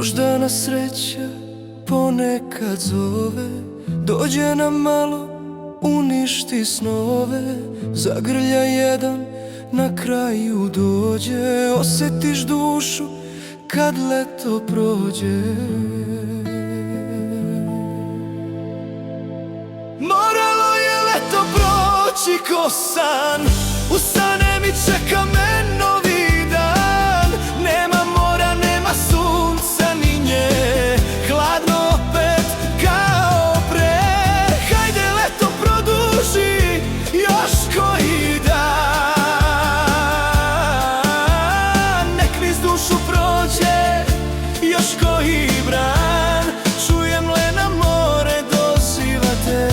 Moždana sreća ponekad zove, dođe nam malo, uništi snove. Zagrlja jedan, na kraju dođe, osjetiš dušu kad leto prođe. Moralo je leto proći ko san, ustanem i čeka me novi dan. Nema mora, nema sunca ni nje, hladno opet kao pre. Hajde leto produži još koji dan, nek niz dušu prođe još koji bran. Čujem lena more doziva te,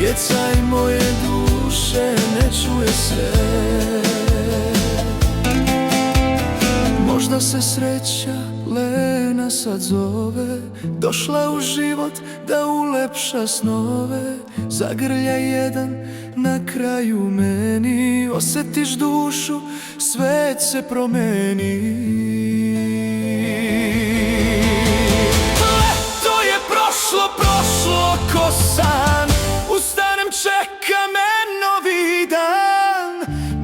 jecaj moje duše ne čuje se. Možda se sreća lena sad zove, došla u život da ulepša snove. Zagrlja jedan, na kraju meni, osjetiš dušu, svet se promeni. Leto je prošlo, prošlo ko san, ustanem, čeka me novi dan.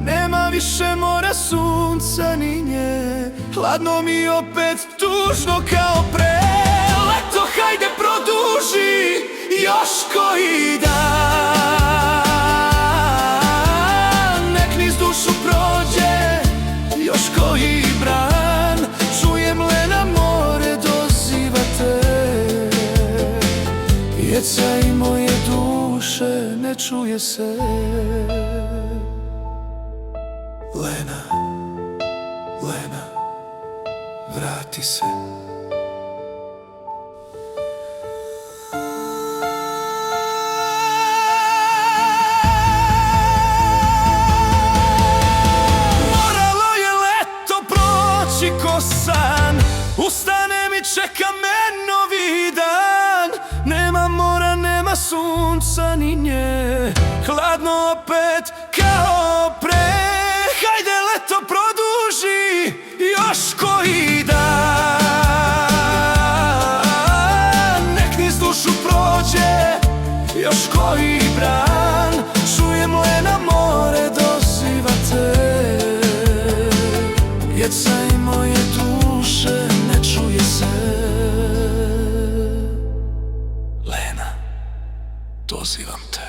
Nema više mora, sunca ni nje, hladno mi opet, tužno kao pre. Leto hajde produži još koji dan, nek niz dušu prođe još koji bran. Čujem lena more doziva te, jecaj moje duše ne čuje se. Lena, Lena, vrati se. Moralo je leto proći ko san, ustanem i čeka me novi dan. Nema mora, nema sunca ni nje, hladno opet kao pre. Hajde leto produži još koji dan, nek niz dušu prođe još koji bran. Čujem lena more doziva te, jecaj moje duše ne čuje se. Lena, dozivam te.